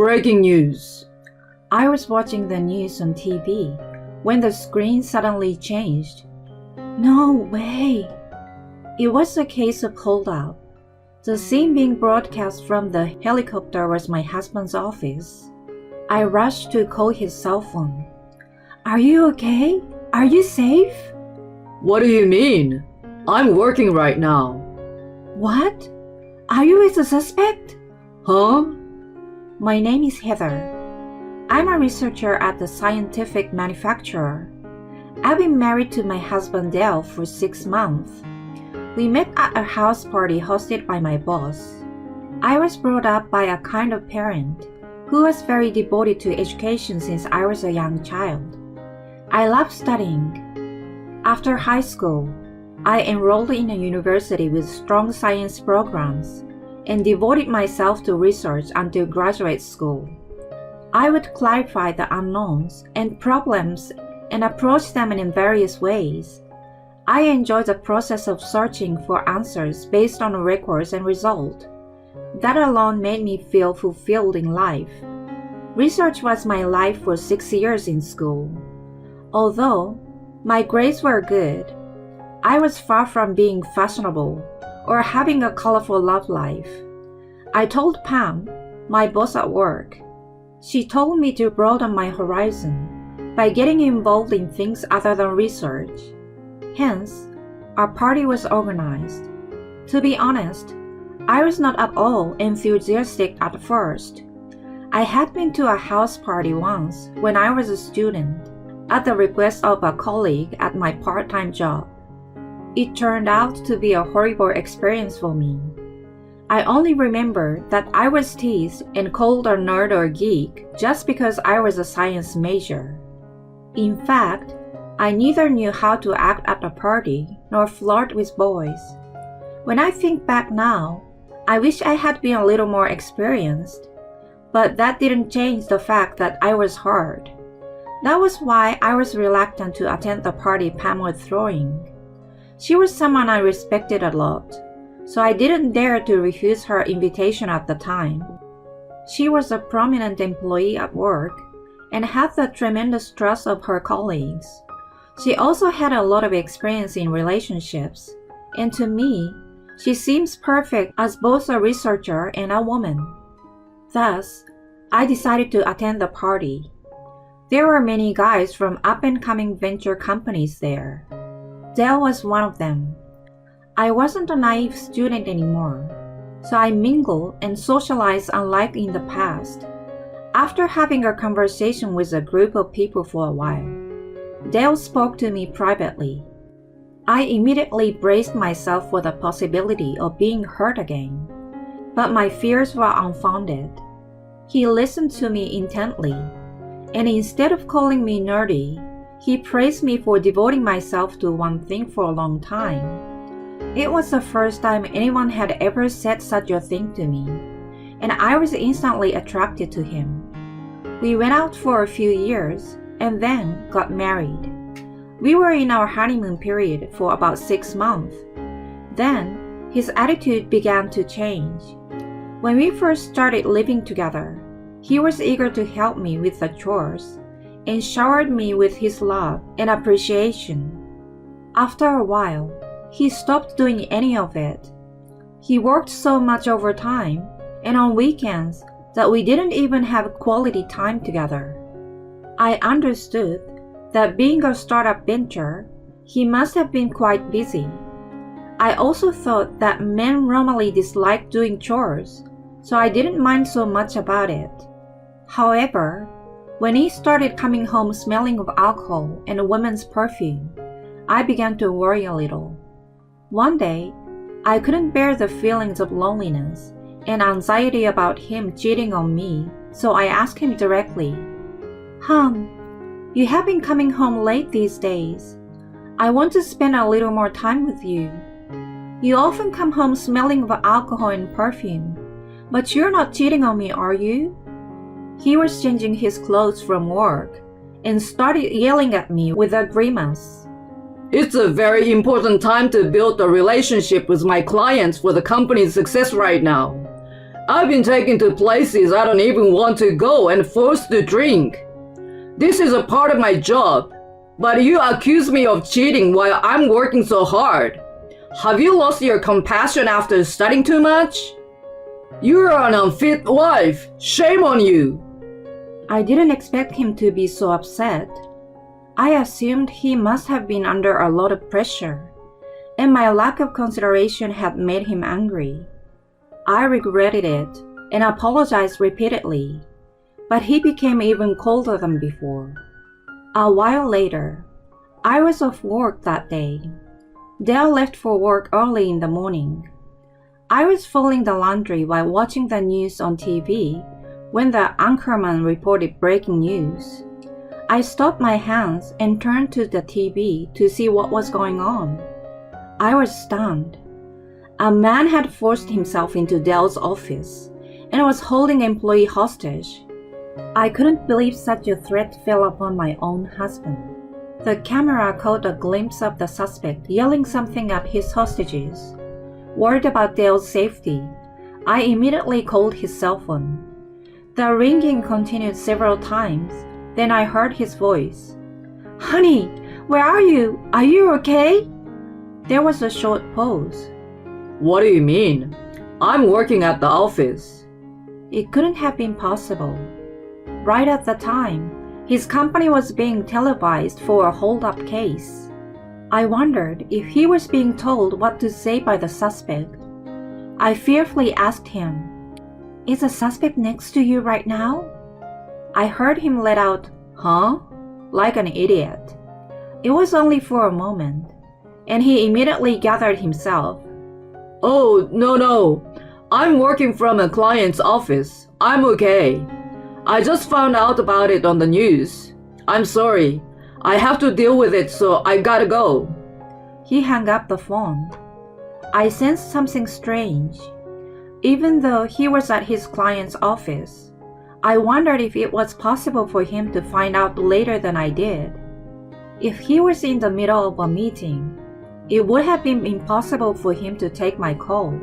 Breaking news. I was watching the news on TV when the screen suddenly changed. No way! It was a case of holdup. The scene being broadcast from the helicopter was my husband's office. I rushed to call his cell phone. Are you okay? Are you safe? What do you mean? I'm working right now. What? Are you with the suspect? Huh? My name is Heather. I'm a researcher at the scientific manufacturer. I've been married to my husband Dale for 6 months. We met at a house party hosted by my boss. I was brought up by a kind of parent who was very devoted to education since I was a young child. I loved studying. After high school, I enrolled in a university with strong science programs and devoted myself to research until graduate school. I would clarify the unknowns and problems and approach them in various ways. I enjoyed the process of searching for answers based on records and results. That alone made me feel fulfilled in life. Research was my life for 6 years in school. Although my grades were good, I was far from being fashionable or having a colorful love life. I told Pam, my boss at work. She told me to broaden my horizon by getting involved in things other than research. Hence, our party was organized. To be honest, I was not at all enthusiastic at first. I had been to a house party once when I was a student, at the request of a colleague at my part-time job. It turned out to be a horrible experience for me. I only remember that I was teased and called a nerd or geek just because I was a science major. In fact, I neither knew how to act at a party nor flirt with boys. When I think back now, I wish I had been a little more experienced, but that didn't change the fact that I was hurt. That was why I was reluctant to attend the party Pam was throwing. She was someone I respected a lot, so I didn't dare to refuse her invitation at the time. She was a prominent employee at work and had the tremendous trust of her colleagues. She also had a lot of experience in relationships, and to me, she seems perfect as both a researcher and a woman. Thus, I decided to attend the party. There were many guys from up-and-coming venture companies there. Dale was one of them. I wasn't a naive student anymore, so I mingled and socialized unlike in the past. After having a conversation with a group of people for a while, Dale spoke to me privately. I immediately braced myself for the possibility of being hurt again, but my fears were unfounded. He listened to me intently, and instead of calling me nerdy, he praised me for devoting myself to one thing for a long time. It was the first time anyone had ever said such a thing to me, and I was instantly attracted to him. We went out for a few years and then got married. We were in our honeymoon period for about 6 months. Then, his attitude began to change. When we first started living together, he was eager to help me with the chores and showered me with his love and appreciation. After a while, he stopped doing any of it. He worked so much overtime and on weekends that we didn't even have quality time together. I understood that being a startup venture, he must have been quite busy. I also thought that men normally dislike doing chores, so I didn't mind so much about it. However, when he started coming home smelling of alcohol and a woman's perfume, I began to worry a little. One day, I couldn't bear the feelings of loneliness and anxiety about him cheating on me, so I asked him directly, you have been coming home late these days. I want to spend a little more time with you. You often come home smelling of alcohol and perfume, but you're not cheating on me, are you?" He was changing his clothes from work and started yelling at me with a grimace. "It's a very important time to build a relationship with my clients for the company's success right now. I've been taken to places I don't even want to go and forced to drink. This is a part of my job, but you accuse me of cheating while I'm working so hard. Have you lost your compassion after studying too much? You're an unfit wife. Shame on you. I didn't expect him to be so upset. I assumed he must have been under a lot of pressure, and my lack of consideration had made him angry. I regretted it and apologized repeatedly, but he became even colder than before. A while later, I was off work that day. Dale left for work early in the morning. I was folding the laundry while watching the news on TV when the anchorman reported breaking news. I stopped my hands and turned to the TV to see what was going on. I was stunned. A man had forced himself into Dale's office and was holding an employee hostage. I couldn't believe such a threat fell upon my own husband. The camera caught a glimpse of the suspect yelling something at his hostages. Worried about Dale's safety, I immediately called his cell phone. The ringing continued several times, then I heard his voice. "Honey, where are you? Are you okay?" There was a short pause. What do you mean? I'm working at the office. It couldn't have been possible. Right at the time, his company was being televised for a hold-up case. I wondered if he was being told what to say by the suspect. I fearfully asked him, "Is the suspect next to you right now?" I heard him let out, "Huh?" like an idiot. It was only for a moment, and he immediately gathered himself. Oh, no. I'm working from a client's office. I'm okay. I just found out about it on the news. I'm sorry. I have to deal with it, so I gotta go. He hung up the phone. I sensed something strange. Even though he was at his client's office, I wondered if it was possible for him to find out later than I did. If he was in the middle of a meeting, it would have been impossible for him to take my call.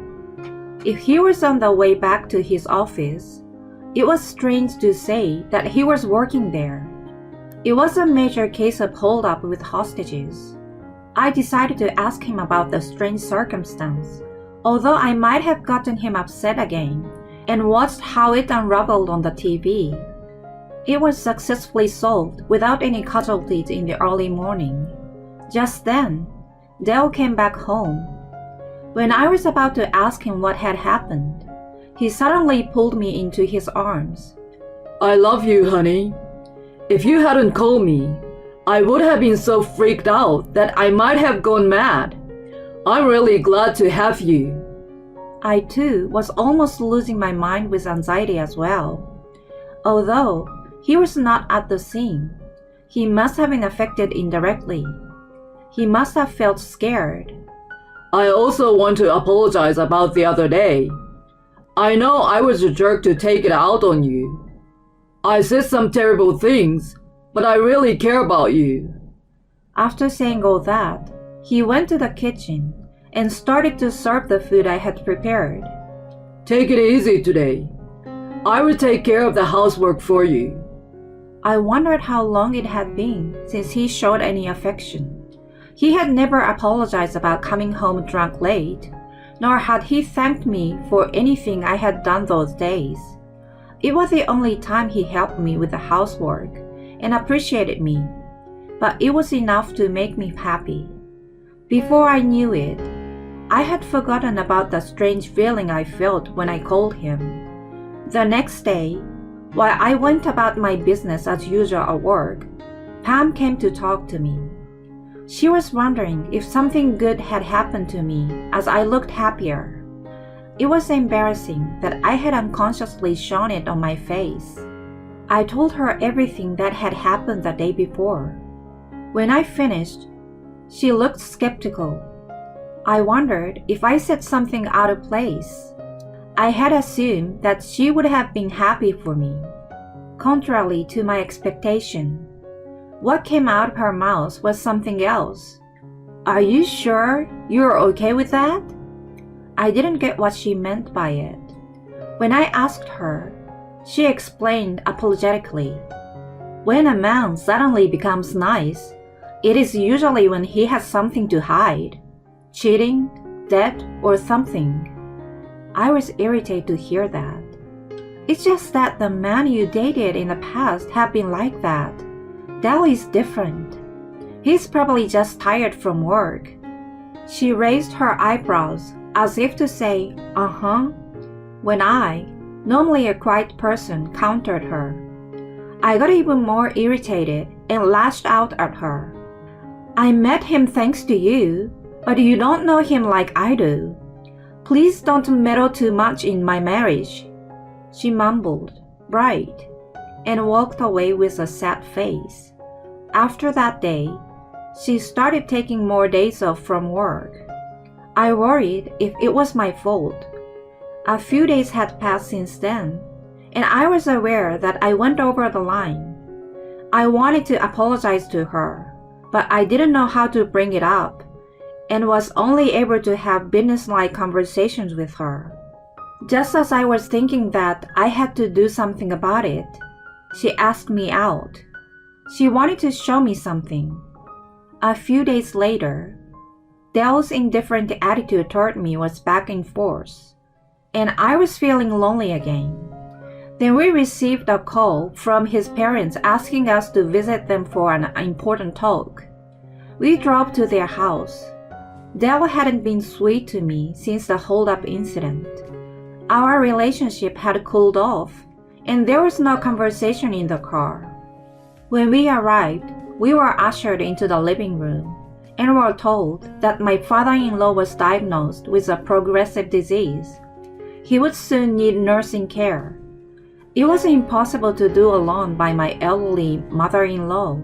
If he was on the way back to his office, it was strange to say that he was working there. It was a major case of hold-up with hostages. I decided to ask him about the strange circumstance, although I might have gotten him upset again, and watched how it unraveled on the TV. It was successfully solved without any casualties in the early morning. Just then, Dale came back home. When I was about to ask him what had happened, he suddenly pulled me into his arms. I love you, honey. If you hadn't called me, I would have been so freaked out that I might have gone mad. I'm really glad to have you. I too was almost losing my mind with anxiety as well. Although he was not at the scene, he must have been affected indirectly. He must have felt scared. I also want to apologize about the other day. I know I was a jerk to take it out on you. I said some terrible things, but I really care about you. After saying all that, he went to the kitchen and started to serve the food I had prepared. Take it easy today. I will take care of the housework for you. I wondered how long it had been since he showed any affection. He had never apologized about coming home drunk late, nor had he thanked me for anything I had done those days. It was the only time he helped me with the housework and appreciated me, but it was enough to make me happy. Before I knew it, I had forgotten about the strange feeling I felt when I called him. The next day, while I went about my business as usual at work, Pam came to talk to me. She was wondering if something good had happened to me as I looked happier. It was embarrassing that I had unconsciously shown it on my face. I told her everything that had happened the day before. When I finished, she looked skeptical. I wondered if I said something out of place. I had assumed that she would have been happy for me. Contrary to my expectation, what came out of her mouth was something else. "Are you sure you're okay with that?" I didn't get what she meant by it. When I asked her, she explained apologetically. When a man suddenly becomes nice, it is usually when he has something to hide, cheating, debt, or something. I was irritated to hear that. It's just that the men you dated in the past have been like that. Dell is different. He's probably just tired from work. She raised her eyebrows as if to say, uh-huh, when I, normally a quiet person, countered her. I got even more irritated and lashed out at her. I met him thanks to you, but you don't know him like I do. Please don't meddle too much in my marriage. She mumbled, right, and walked away with a sad face. After that day, she started taking more days off from work. I worried if it was my fault. A few days had passed since then, and I was aware that I went over the line. I wanted to apologize to her, but I didn't know how to bring it up, and was only able to have business-like conversations with her. Just as I was thinking that I had to do something about it, she asked me out. She wanted to show me something. A few days later, Dell's indifferent attitude toward me was back in force, and I was feeling lonely again. Then we received a call from his parents asking us to visit them for an important talk. We drove to their house. Dell hadn't been sweet to me since the hold-up incident. Our relationship had cooled off, and there was no conversation in the car. When we arrived, we were ushered into the living room and were told that my father-in-law was diagnosed with a progressive disease. He would soon need nursing care. It was impossible to do alone by my elderly mother-in-law,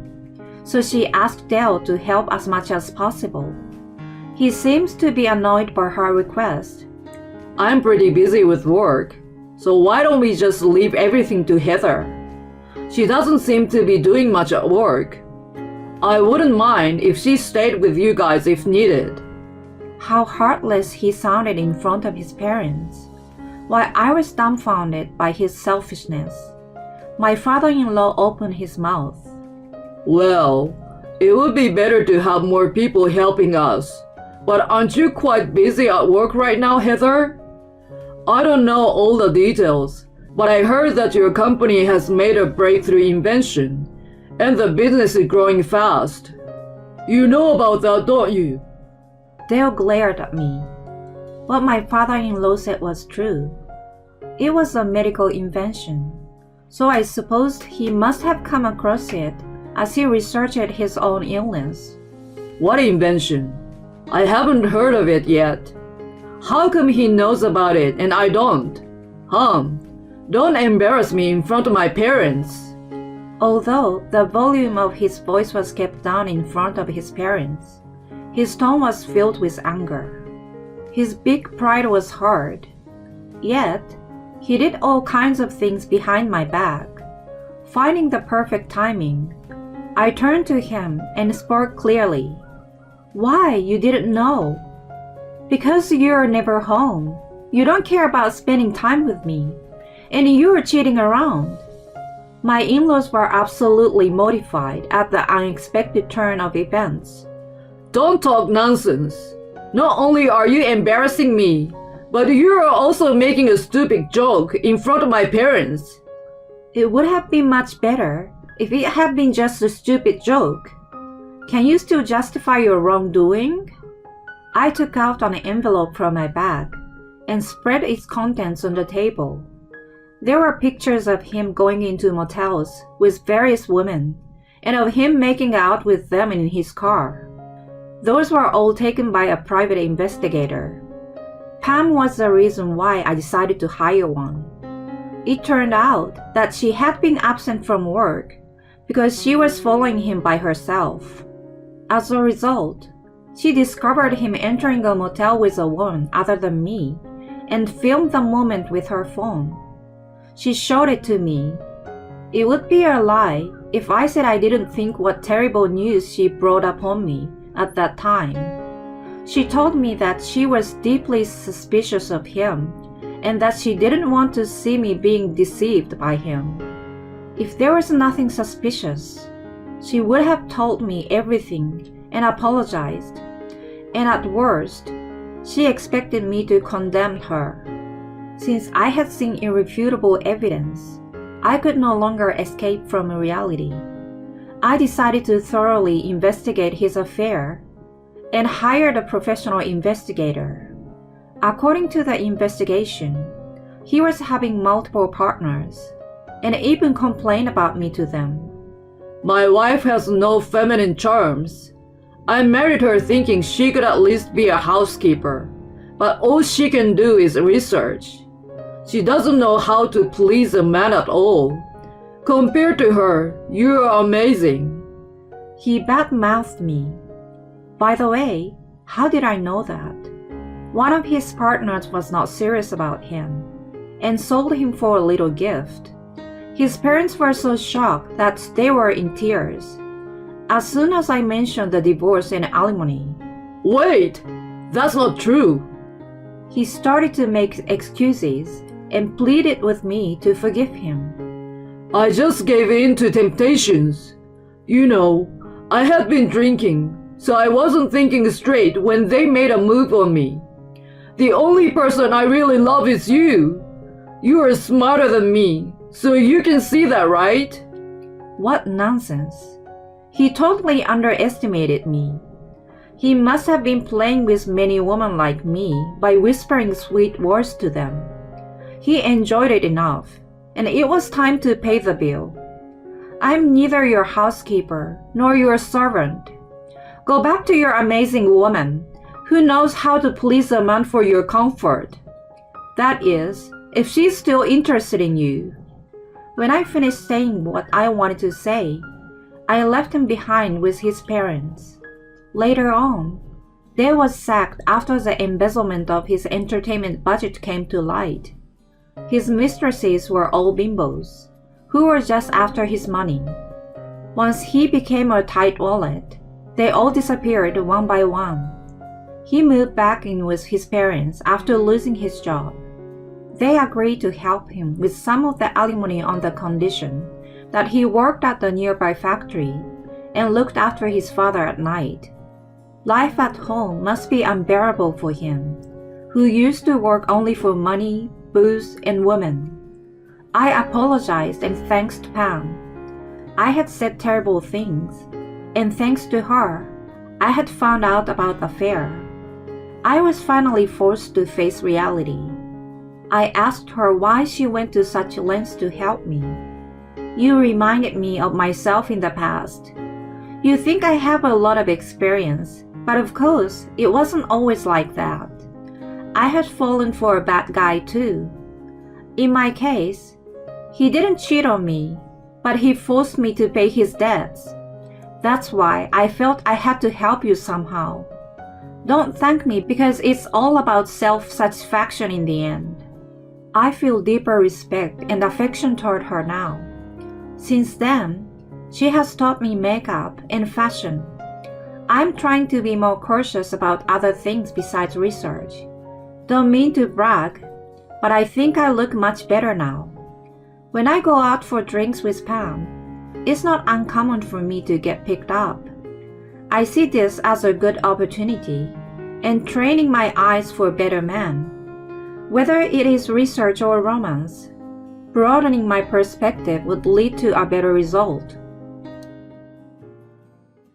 so she asked Dell to help as much as possible. He seems to be annoyed by her request. I'm pretty busy with work, so why don't we just leave everything to Heather? She doesn't seem to be doing much at work. I wouldn't mind if she stayed with you guys if needed. How heartless he sounded in front of his parents, while I was dumbfounded by his selfishness. My father-in-law opened his mouth. Well, it would be better to have more people helping us. But aren't you quite busy at work right now, Heather? I don't know all the details, but I heard that your company has made a breakthrough invention, and the business is growing fast. You know about that, don't you? Dale glared at me. What my father-in-law said was true. It was a medical invention, so I supposed he must have come across it as he researched his own illness. What invention? I haven't heard of it yet. How come he knows about it and I don't? Don't embarrass me in front of my parents. Although the volume of his voice was kept down in front of his parents, his tone was filled with anger. His big pride was hurt. Yet, he did all kinds of things behind my back. Finding the perfect timing, I turned to him and spoke clearly. Why, you didn't know? Because you're never home. You don't care about spending time with me. And you were cheating around. My in-laws were absolutely mortified at the unexpected turn of events. Don't talk nonsense. Not only are you embarrassing me, but you are also making a stupid joke in front of my parents. It would have been much better if it had been just a stupid joke. Can you still justify your wrongdoing? I took out an envelope from my bag and spread its contents on the table. There were pictures of him going into motels with various women and of him making out with them in his car. Those were all taken by a private investigator. Pam was the reason why I decided to hire one. It turned out that she had been absent from work because she was following him by herself. As a result, she discovered him entering a motel with a woman other than me and filmed the moment with her phone. She showed it to me. It would be a lie if I said I didn't think what terrible news she brought upon me at that time. She told me that she was deeply suspicious of him and that she didn't want to see me being deceived by him. If there was nothing suspicious, she would have told me everything and apologized, and at worst, she expected me to condemn her. Since I had seen irrefutable evidence, I could no longer escape from reality. I decided to thoroughly investigate his affair and hired a professional investigator. According to the investigation, he was having multiple partners and even complained about me to them. My wife has no feminine charms. I married her thinking she could at least be a housekeeper, but all she can do is research. She doesn't know how to please a man at all. Compared to her, you are amazing. He bad-mouthed me. By the way, how did I know that? One of his partners was not serious about him and sold him for a little gift. His parents were so shocked that they were in tears as soon as I mentioned the divorce and alimony. Wait, that's not true. He started to make excuses and pleaded with me to forgive him. I just gave in to temptations. You know, I had been drinking, so I wasn't thinking straight when they made a move on me. The only person I really love is you. You are smarter than me, so you can see that, right? What nonsense. He totally underestimated me. He must have been playing with many women like me by whispering sweet words to them. He enjoyed it enough, and it was time to pay the bill. I'm neither your housekeeper nor your servant. Go back to your amazing woman, who knows how to please a man for your comfort. That is, if she's still interested in you. When I finished saying what I wanted to say, I left him behind with his parents. Later on, Dale was sacked after the embezzlement of his entertainment budget came to light. His mistresses were all bimbos, who were just after his money. Once he became a tight wallet, they all disappeared one by one. He moved back in with his parents after losing his job. They agreed to help him with some of the alimony on the condition that he worked at the nearby factory and looked after his father at night. Life at home must be unbearable for him, who used to work only for money, booze, and women. I apologized and thanked Pam. I had said terrible things, and thanks to her, I had found out about the affair. I was finally forced to face reality. I asked her why she went to such lengths to help me. You reminded me of myself in the past. You think I have a lot of experience, but of course, it wasn't always like that. I had fallen for a bad guy too. In my case, he didn't cheat on me, but he forced me to pay his debts. That's why I felt I had to help you somehow. Don't thank me because it's all about self-satisfaction in the end. I feel deeper respect and affection toward her now. Since then, she has taught me makeup and fashion. I'm trying to be more cautious about other things besides research. Don't mean to brag, but I think I look much better now. When I go out for drinks with Pam, it's not uncommon for me to get picked up. I see this as a good opportunity and training my eyes for a better man. Whether it is research or romance, broadening my perspective would lead to a better result.